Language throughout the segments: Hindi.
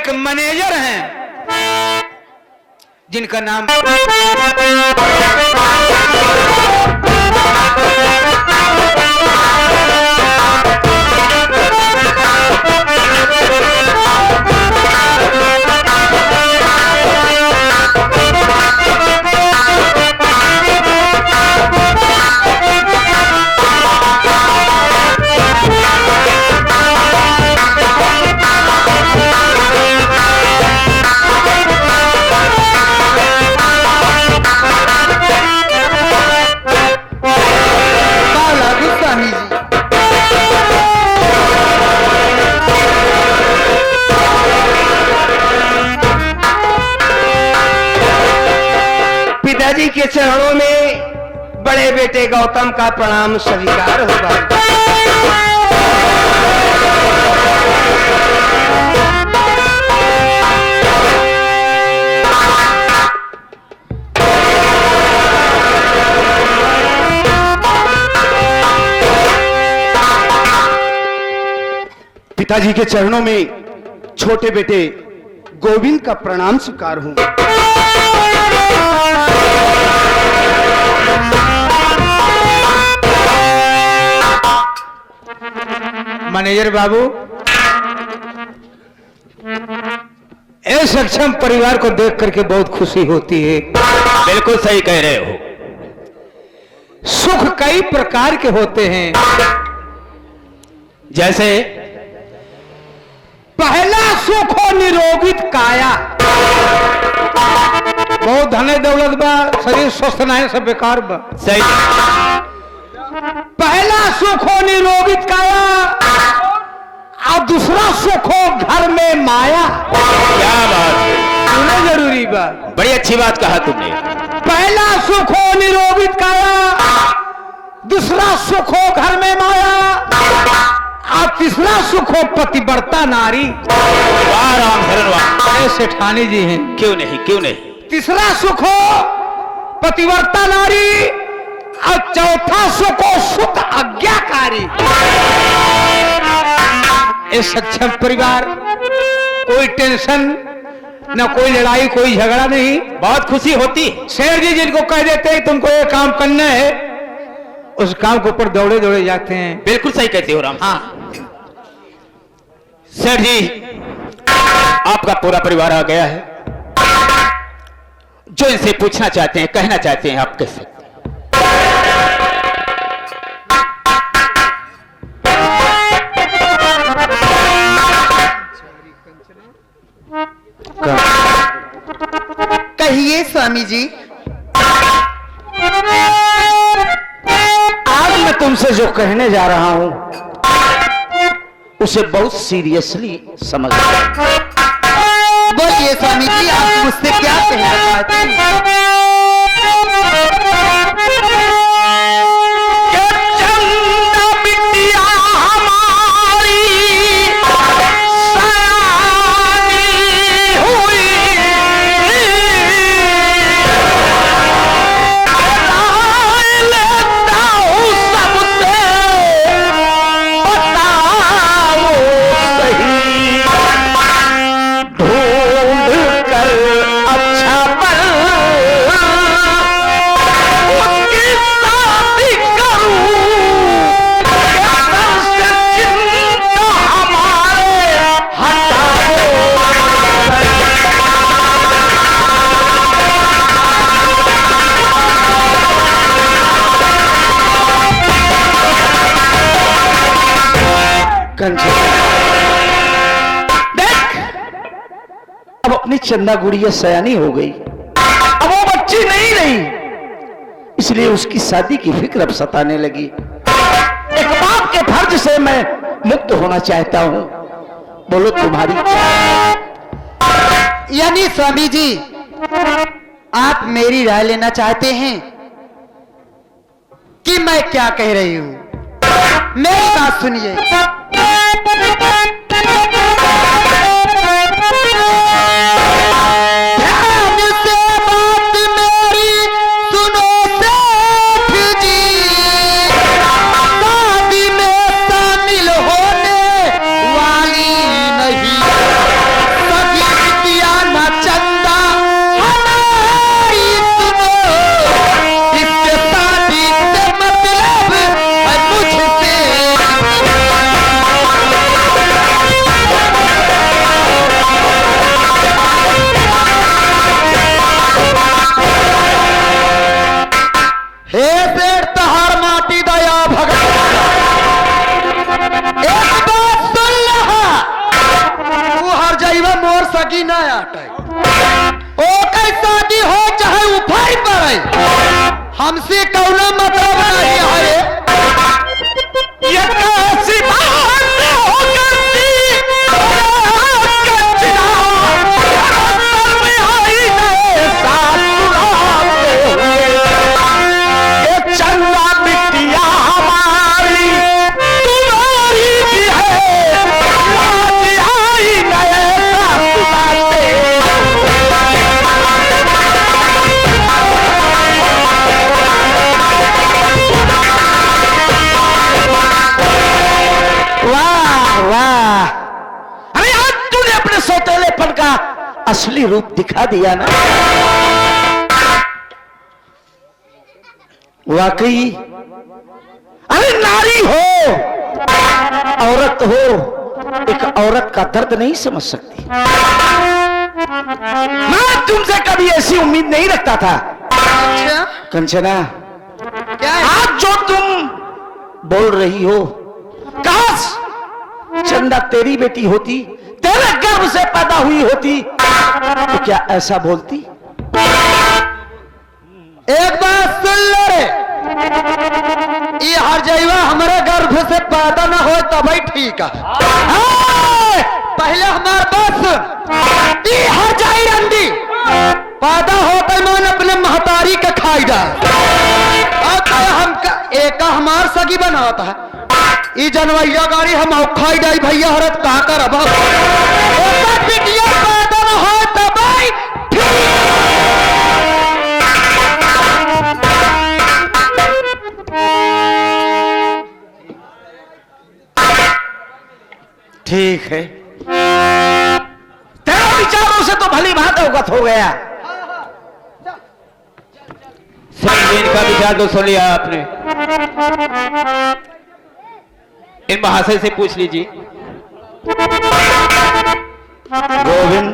एक मैनेजर हैं जिनका नाम पिताजी के चरणों में बड़े बेटे गौतम का प्रणाम स्वीकार होगा। पिताजी के चरणों में छोटे बेटे गोविंद का प्रणाम स्वीकार हूं। मैनेजर बाबू, ऐसे सक्षम परिवार को देख करके बहुत खुशी होती है। बिल्कुल सही कह रहे हो। सुख कई प्रकार के होते हैं। जैसे पहला सुख हो निरोगित काया। बहुत धन दौलत बा, शरीर स्वस्थ नहीं, सब बेकार बा। सही। पहला सुख हो निरोगित काया और दूसरा सुख हो घर में माया। क्या बात है, जरूरी बात, बड़ी अच्छी बात कहा तुमने। पहला सुख हो निरोगित काया, दूसरा सुख हो घर में माया और तीसरा सुख हो पतिव्रता नारी। वाह राम शरण वाह। सेठानी जी हैं। क्यों नहीं, क्यों नहीं। तीसरा सुख हो पतिव्रता नारी और चौथा सुख हो सुख आज्ञाकारी। इस सक्षम परिवार, कोई टेंशन न, कोई लड़ाई, कोई झगड़ा नहीं। बहुत खुशी होती। शेर जी जिनको कह देते हैं तुमको ये काम करना है, उस काम के ऊपर दौड़े दौड़े जाते हैं। बिल्कुल सही कहते हो राम। हाँ सर जी, आपका पूरा परिवार आ गया है। जो इनसे पूछना चाहते हैं, कहना चाहते हैं, आप कह सकते हैं। कहिए स्वामी जी। आज मैं तुमसे जो कहने जा रहा हूं उसे बहुत सीरियसली समझ। बोलिए स्वामी जी, आप मुझसे क्या कहना चाहते हैं? देख, अब अपनी चंदा गुड़िया सयानी हो गई, अब वो बच्ची नहीं रही, इसलिए उसकी शादी की फिक्र अब सताने लगी। एक बाप के फर्ज से मैं मुक्त होना चाहता हूं। बोलो तुम्हारी। यानी स्वामी जी, आप मेरी राय लेना चाहते हैं कि मैं क्या कह रही हूं? मेरी बात सुनिए। सभी जाइबा मोर सगी ना आटे ओ कई शादी हो चाहे उफाई पड़े हमसे कौनो मतलब नहीं है ये कैसी बात हो करती कचरा में आई नए साथ बुलाते हुए ये चंदा बिटिया हमारी तुम्हारी भी है लाज आई नए साथ बुलाते वाह वाह। अरे आज तूने अपने सौतेलेपन का असली रूप दिखा दिया ना। वाकई अरे नारी हो औरत हो एक औरत का दर्द नहीं समझ सकती। मैं तुमसे कभी ऐसी उम्मीद नहीं रखता था। अच्छा कंचना क्या है? आज जो तुम बोल रही हो काश चंदा तेरी बेटी होती तेरे गर्भ से पैदा हुई होती तो क्या ऐसा बोलती? एक बात सुन लो रे ये हर जाइबा हमारे गर्भ से पैदा ना हो तभी ठीक है पहले हमारे बस ये हर जाई रंडी पैदा होते मन अपने महतारी के खाई डाल हम एक हमार सगी बनाता है ये जनवैया गाड़ी हम खाई डाई भैया हरत कहा कर अब बिटिया पैदा ना हो तभी ठीक है तेरे विचारों से तो भली बात अवगत हो गया। इनका विचार तो सुन लिया आपने इन महाशय से पूछ लीजिए। गोविंद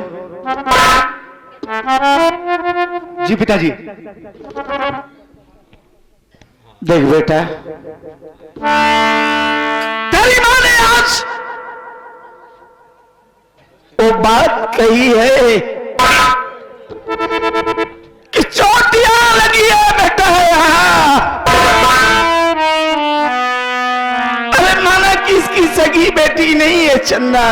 जी पिताजी देख बेटा तेरी मां ने आज वो बात कही है कि चोटियां लगी है बेटा यहाँ। अरे माना किसकी सगी बेटी नहीं है चंदा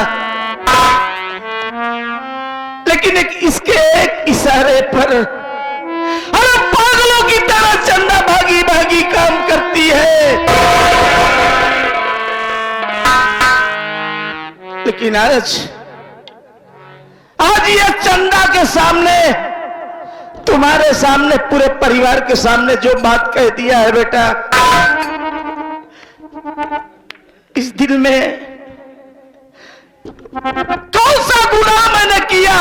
लेकिन इसके एक इशारे पर अरे पागलों की तरह चंदा भागी भागी काम करती है। लेकिन आज ये चंदा के सामने तुम्हारे सामने पूरे परिवार के सामने जो बात कह दिया है बेटा इस दिल में कौन सा गुनाह मैंने किया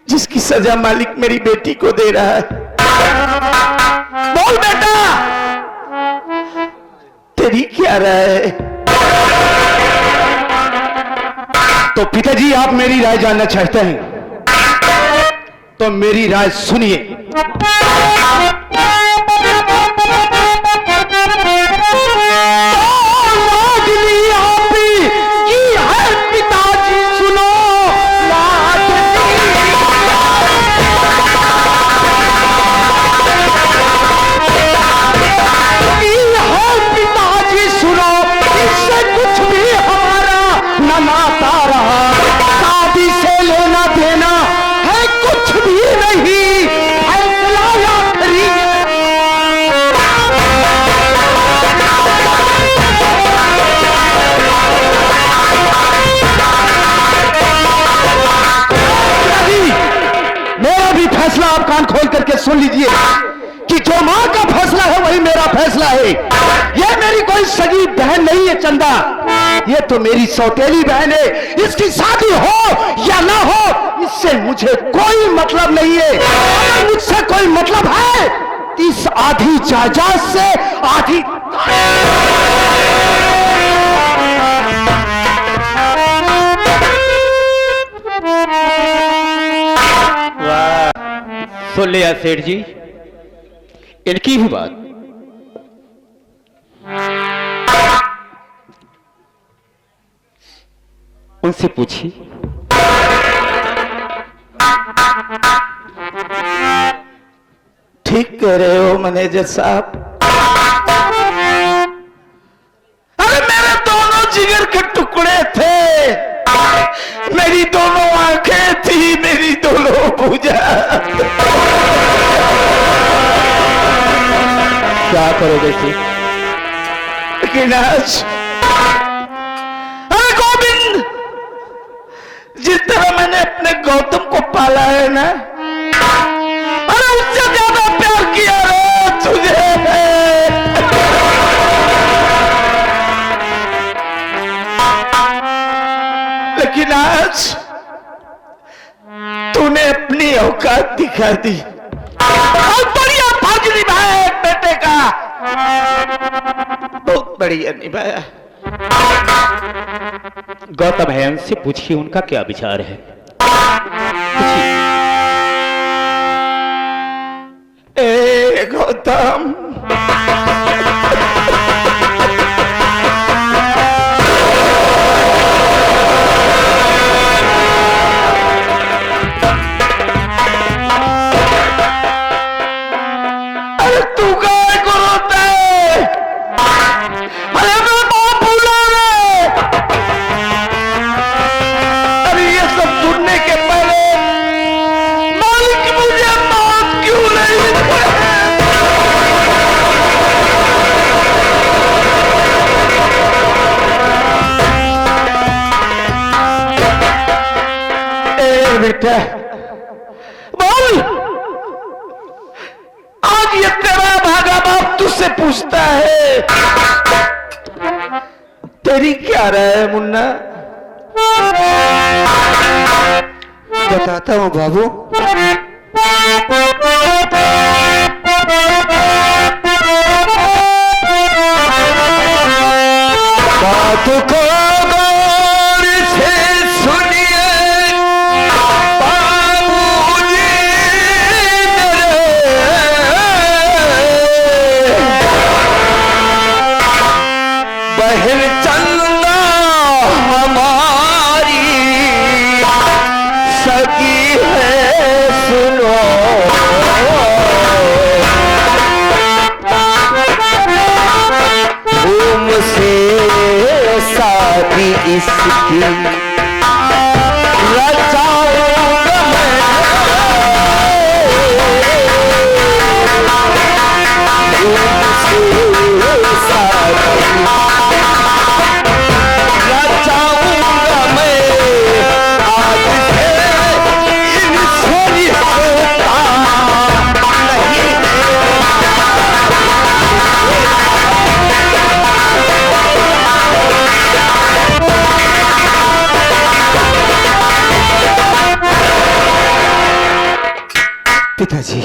जिसकी सजा मालिक मेरी बेटी को दे रहा है? बोल बेटा तेरी क्या राय है? तो पिताजी आप मेरी राय जानना चाहते हैं तो मेरी राय सुनिए। पिताजी सुनो पिताजी सुनो इससे कुछ भी हमारा न नाता रहा शादी से लेना देना है कुछ भी नहीं फैसला आखिरी मेरा भी फैसला आप कान खोल करके सुन लीजिए कि जो मां का फैसला है वही मेरा फैसला है। ये मेरी कोई सगी बहन नहीं है चंदा ये तो मेरी सौतेली बहन है। इसकी शादी हो या ना हो इससे मुझे कोई मतलब नहीं है। अगर मुझसे कोई मतलब है तो इस आधी जायदाद से आधी सुन लिया सेठ जी इनकी भी बात। उनसे पूछिए। ठीक कह रहे हो मैनेजर साहब। अरे मेरे दोनों जिगर के टुकड़े थे, मेरी दोनों आंखें थी, मेरी दोनों भुजा। क्या करोगे इसे? लेकिन आज अरे गोविंद, जिस तरह मैंने अपने गौतम को पाला है ना, अरे उससे ज्यादा प्यार किया रे तुझे। लेकिन आज तूने अपनी औकात दिखा दी और बढ़िया फर्ज निभाया एक बेटे का, बहुत बढ़िया निभाया। गौतम है, उनसे पूछिए उनका क्या विचार है। ए गौतम, अरे तू गाय को रोता है? अरे मैं बहुत भूला रे। अरे ये सब सुनने के पहले मालिक मुझे मौत क्यों नहीं दे? बेटा बोल, आज ये तेरा भागा बाप तुझसे पूछता है, तेरी क्या राय है मुन्ना? बताता हूँ बाबू। बात को गौर से सुनिए बाबूजी मेरे, बहन चंदा हमारी सगी है सुनो, तुमसे शादी इसकी रचाऊंगा मैं, तुमसे शादी रचाऊंगा मैं, आज से इनसे रिश्ता नहीं है। पिताजी,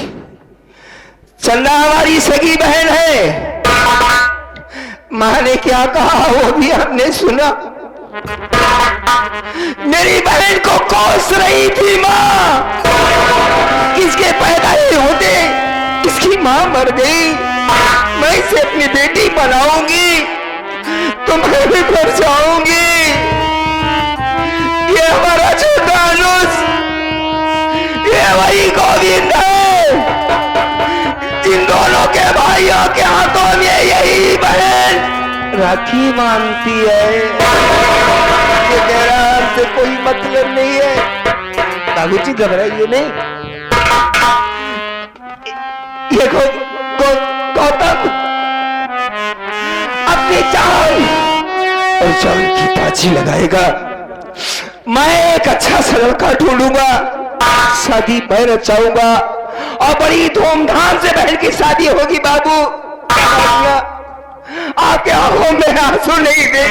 चंदा हमारी सगी बहन है, माँ ने क्या कहा वो भी हमने सुना। मेरी बहन को कोस रही थी माँ, इसके पैदा ही होते इसकी माँ मर गई। मैं इसे अपनी बेटी बनाऊंगी तो मैं भी मर जाऊंगी। ये हमारा छोटा अनुज, ये वही गोविंद है, जिन दोनों के भाइयों के हाथों में यही बहन राखी मानती है। ये कह रहा हमसे कोई मतलब नहीं है। बाबूजी घबराइए नहीं, ये गौतम अपनी जान और जान की बाजी लगाएगा। मैं एक अच्छा सा लड़का ढूंढूंगा, शादी मैं रचाऊंगा और बड़ी धूमधाम से बहन की शादी होगी। बाबू आपके आंखों में आंसू नहीं दे।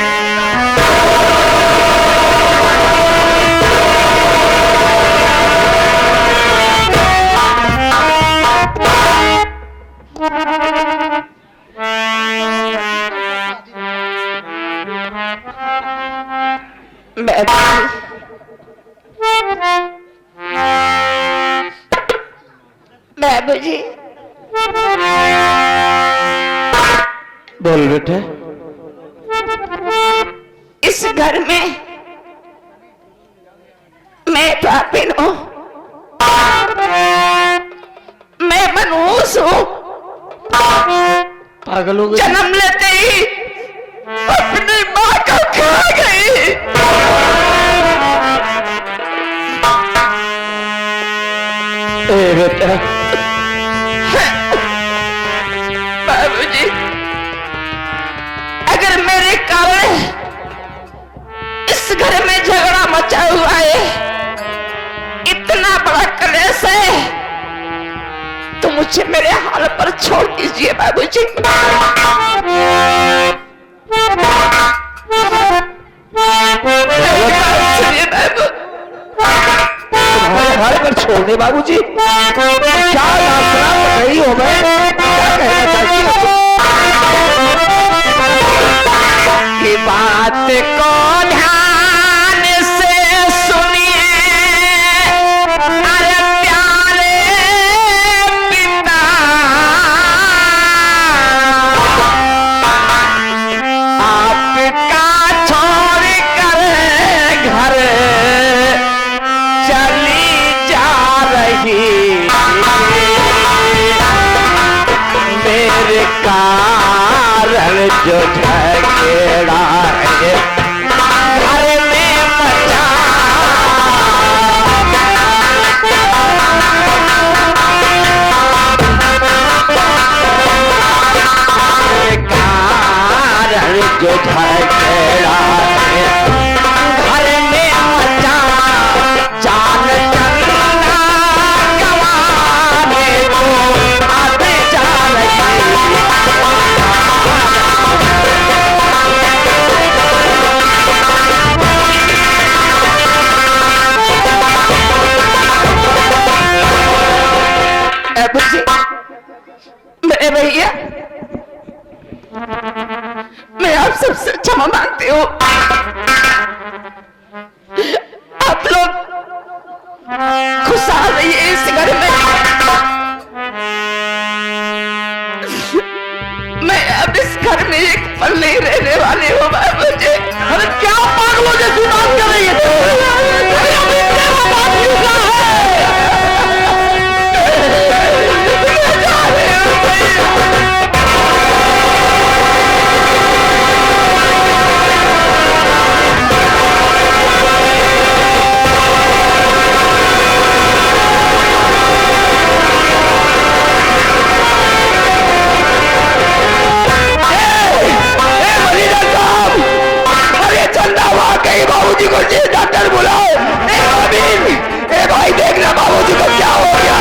बाबूजी बोल बेटे, इस घर में मैं पापिन हूं, मैं मनहूस हूं। पागल हो गए। जन्म लेते ही अपनी मां को खा गई। ए बेटा, बाबूजी, अगर मेरे कारण इस घर में झगड़ा मचा हुआ है, इतना बड़ा कलेश है, तो मुझे मेरे हाल पर छोड़ दीजिए बाबूजी। सुनिए बाबू, तुम्हारे हाल पर छोड़ दे बाबूजी। क्या यात्रा कर रही हो? मैं क्या कहना चाहती हूँ? की बात को ध्यान से सुनिए, अरे प्यारे पिता, आपका छोड़ कर घर चली जा रही मेरे कारण जो झगड़ा है घर में मचा, कारण जो झगड़ा है घर में मचा, जान चलना गवाने को आते जा रही। मेरे भैया, मैं आप सबसे क्षमा मांगती हूँ। आप लोग खुशहाल रहिए इस घर में। मैं अब इस घर में एक पल नहीं रहने वाली हूँ बाबूजी। अरे क्या पागलों जैसी बात कर रही है? बाबूजी को जी डॉक्टर बुलाओ। ए भाई देखना बाबूजी को क्या हो गया।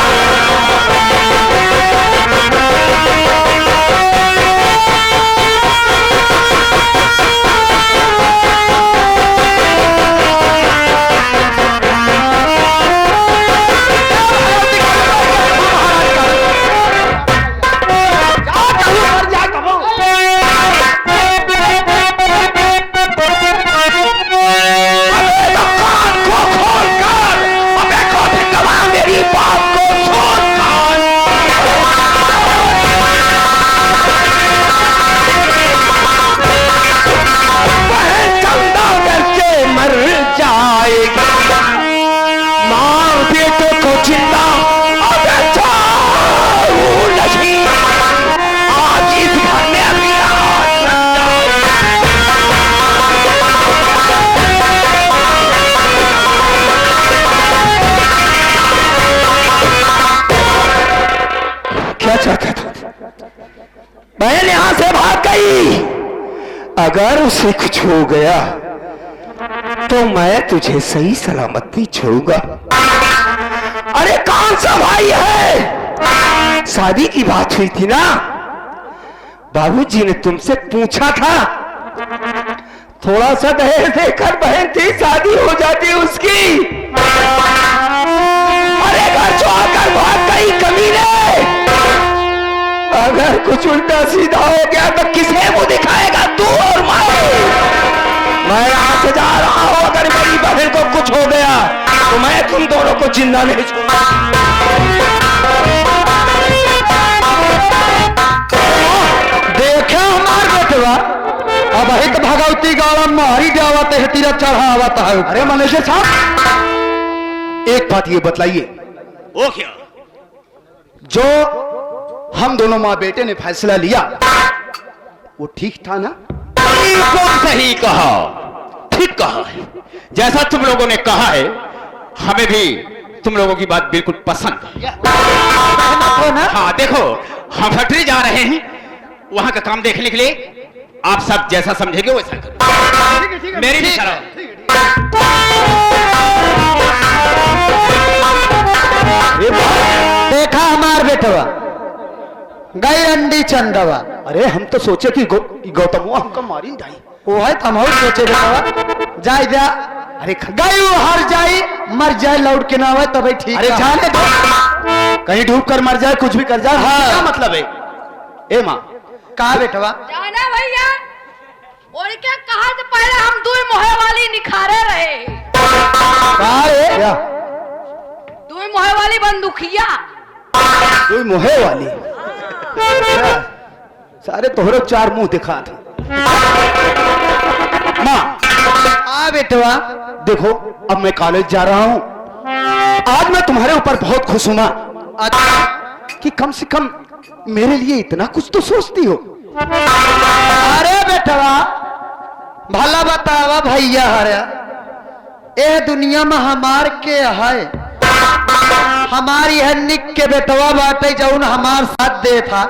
बहन यहां से भाग गई। अगर उसे कुछ हो गया तो मैं तुझे सही सलामत नहीं छोड़ूंगा। अरे कौन सा भाई है? शादी की बात हुई थी ना, बाबूजी ने तुमसे पूछा था, थोड़ा सा दहेज देकर बहन थी शादी हो जाती उसकी। अरे घर जो आकर भाग गई कमीने। अगर कुछ उल्टा सीधा हो गया तो किसे मुंह दिखाएगा तू और मैं यहां से जा रहा हूं। अगर मेरी बहन को कुछ हो गया तो मैं तुम दोनों को जिंदा नहीं छोड़ूंगा। देखा हमार बेटवा अब हित भगवती गाड़ा मारी जावत है, तीरा चढ़ावत है। अरे मनुष्य साहब, एक बात ये बतलाइए, वो क्या? जो हम दोनों माँ बेटे ने फैसला लिया वो ठीक था ना? बिल्कुल सही कहा, ठीक कहा है। जैसा तुम लोगों ने कहा है, हमें भी तुम लोगों की बात बिल्कुल पसंद है। सहमत हो ना? हाँ देखो, हम फैक्ट्री जा रहे हैं वहां का काम देखने के लिए। आप सब जैसा समझेंगे वैसा करो। मेरी भी सलाह। देखा हमार बेटवा गई अंडी चंदवा। अरे हम तो सोचे कि गौतम हमको मारी जाए। वो है तुम और सोचे बेटवा जाई जा। अरे गई वो हर जाई मर जाए लौट के ना आवे तभी ठीक। अरे है। जाने दो, कहीं डूब कर मर जाए, कुछ भी कर जाए। हाँ। क्या मतलब है? ए माँ, कहा बेटवा जाना भैया, और क्या कहा तो पहले हम दुई मोहे वाली निखारे रहे। कहा रे? क्या दुई मोहे वाली बंदूकिया। कोई मोहे वाली? सारे तोहरे चार मुंह दिखा थे। माँ हाँ बेटवा देखो, अब मैं कॉलेज जा रहा हूँ। आज मैं तुम्हारे ऊपर बहुत खुश हूँ माँ, अच्छा कि कम से कम मेरे लिए इतना कुछ तो सोचती हो। अरे बेटवा भला बतावा भैया हरे ए दुनिया में हमार के है हमारी है निक के बेटवा बाटे जौन हमार साथ दे था।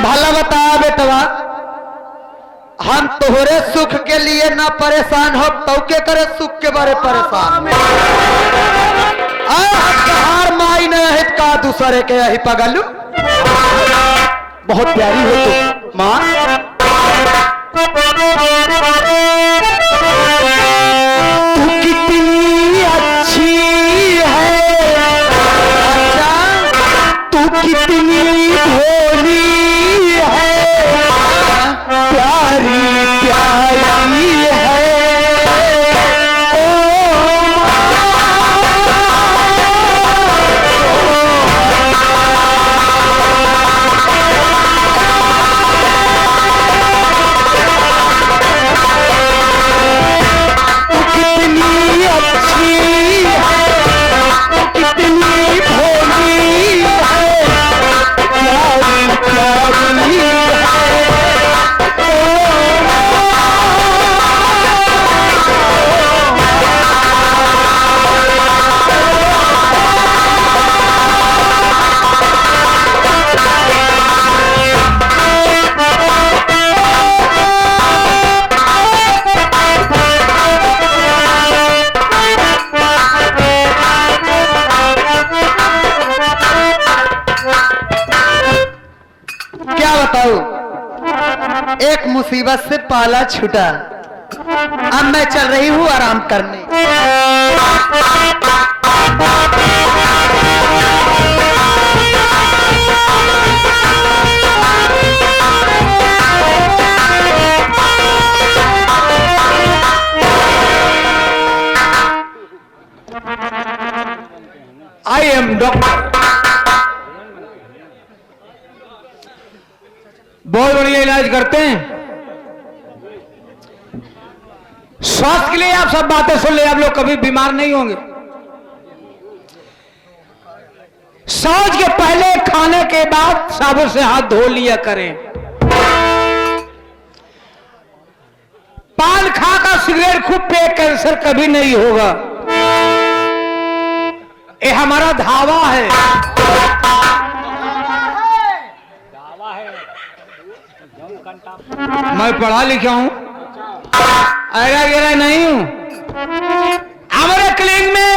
भला बता बेटवा हम तोहरे सुख के लिए ना परेशान हो तो के करे सुख के बारे परेशान हार माई ने हित का दूसरे के यही पगलू। बहुत प्यारी हो तुम माँ। तू कितनी अच्छी है, तू कितनी भोली है, प्यारी प्यारी है। कितनी अच्छी है, कितनी भोली है, प्यारी प्यारी है। क्या बताऊं एक मुसीबत से पाला छूटा। अब मैं चल रही हूँ आराम करने। I am doctor. बहुत बढ़िया इलाज करते हैं। स्वास्थ्य के लिए आप सब बातें सुन ले, आप लोग कभी बीमार नहीं होंगे। शौच के पहले खाने के बाद साबुन से हाथ धो लिया करें। पान खाकर सिगरेट खूब पे कैंसर कभी नहीं होगा। ये हमारा धावा है। मैं पढ़ा लिखा हूं, ऐरा गिरा नहीं हूं। हमारे क्लिनिक में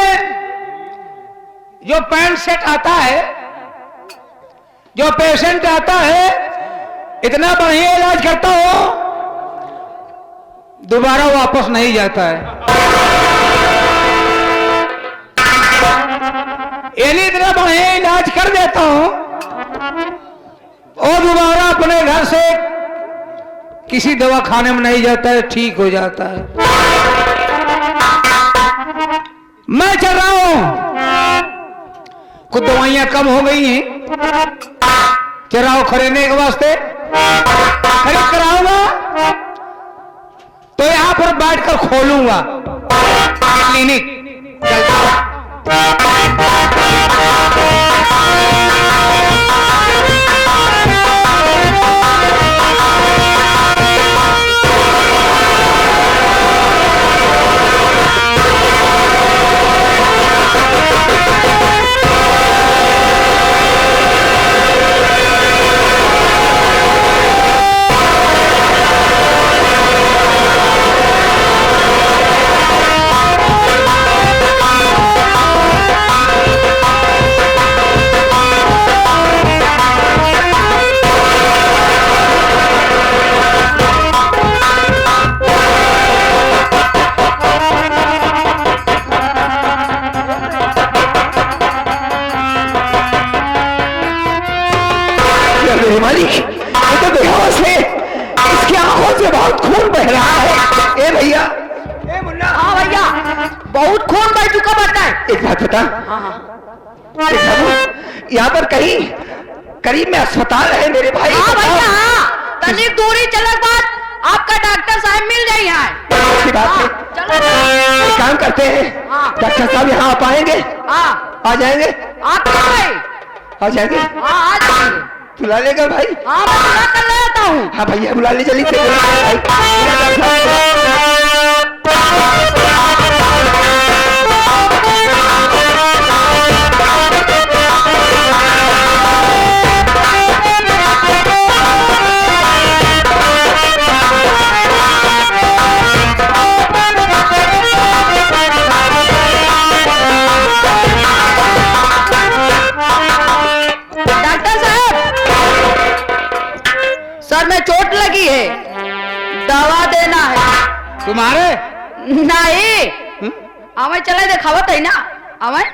जो पैंट सेट आता है, जो पेशेंट आता है, इतना बढ़िया इलाज करता हो दोबारा वापस नहीं जाता है। यानी इतना बढ़िया इलाज कर देता हूं और दोबारा अपने घर से किसी दवा खाने में नहीं जाता है, ठीक हो जाता है। मैं चल रहा हूं, कुछ दवाइयां कम हो गई हैं, चल रहा हूं खरीदने के वास्ते। खरीद कराऊंगा तो यहां पर बैठकर खोलूंगा क्लिनिक। मेरे मालिक, ये तो बेहोश है, इसकी आंखों से बहुत खून बह रहा है। ए भैया, ए मुन्ना। हाँ भैया, बहुत खून बह चुका बताए। एक बात बता, एक बात, यहाँ पर कहीं करीब में अस्पताल है मेरे भाई? हाँ भैया, हाँ, तनिक दूरी चलक बाद आपका डॉक्टर साहब मिल जाए यहाँ। अच्छी बात है, चलो एक काम करते हैं, हाँ। डॉक्टर साहब यहाँ आ पाएंगे? हाँ, आ जाएंगे? आप कब आए? आ जाएंगे? हाँ, आ जाएंगे। बुला लेगा भाई? हाँ, मैं बुला कर ले आता हूँ। हाँ भैया, बुला ले जल्दी से भाई। डॉक्टर साहब, सर में चोट लगी है, दवा देना है। तुम्हारे? नहीं, हमें चले दिखावत है ना, हमें।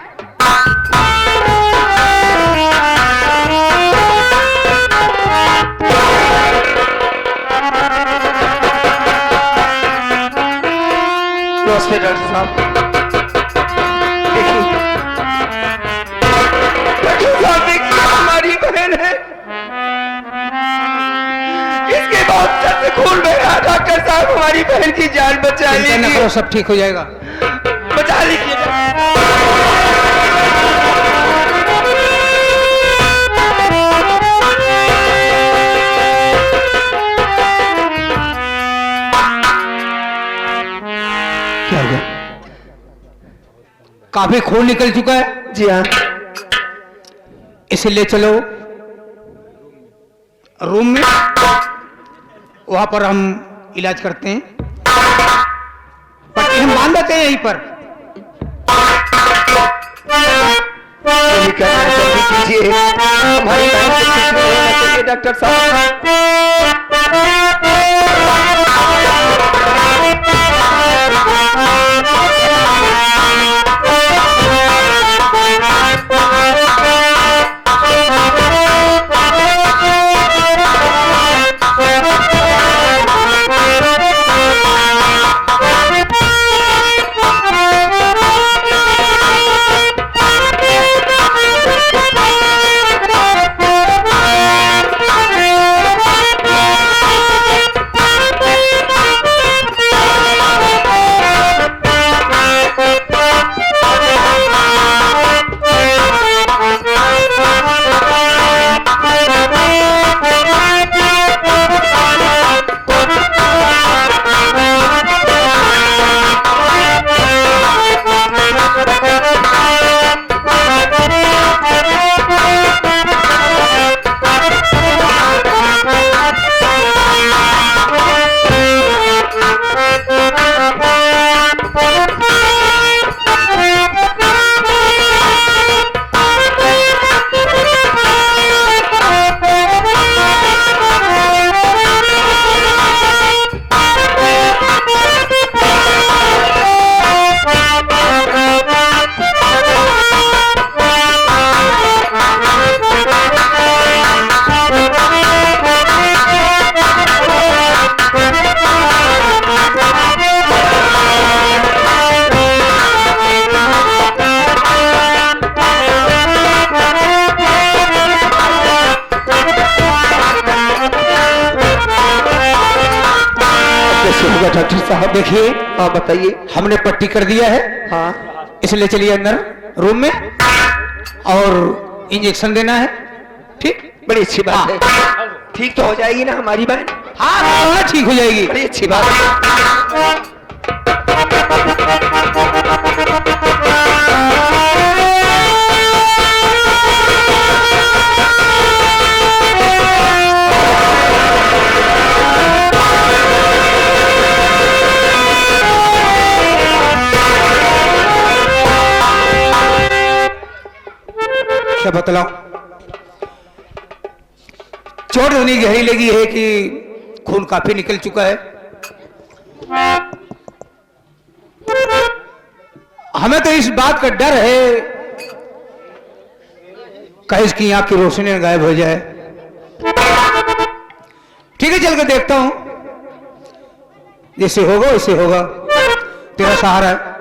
नमस्ते डॉक्टर साहब। देखिए, डॉक्टर साहब देखिए, हमारी बहन है, इसके बहुत सर से खून बह रहा। डॉक्टर साहब, हमारी बहन की जान बचा चिंता न लीजिए, करो, सब ठीक हो जाएगा। बचा लीजिए। क्या हो गया? काफी खून निकल चुका है, जी हाँ। इसे ले चलो रूम में, वहां पर हम इलाज करते हैं। पट्टी हम बांध देते हैं यहीं पर। यही करना है, जल्दी कीजिए, हमारी बहन को कुछ नहीं होना चाहिए डॉक्टर साहब। डॉक्टर साहब देखिए, हाँ बताइए। हमने पट्टी कर दिया है। हाँ इसलिए चलिए अंदर रूम में और इंजेक्शन देना है। ठीक, बड़ी अच्छी बात है। ठीक तो हो जाएगी ना हमारी बहन? हाँ ठीक हो जाएगी। बड़ी अच्छी बात है। क्या बतलाऊं, चोट इतनी गहरी लगी है कि खून काफी निकल चुका है। हमें तो इस बात का डर है कहीं इसकी आंख की रोशनी गायब हो जाए। ठीक है, चल के देखता हूं, जैसे होगा वैसे होगा, तेरा सहारा है।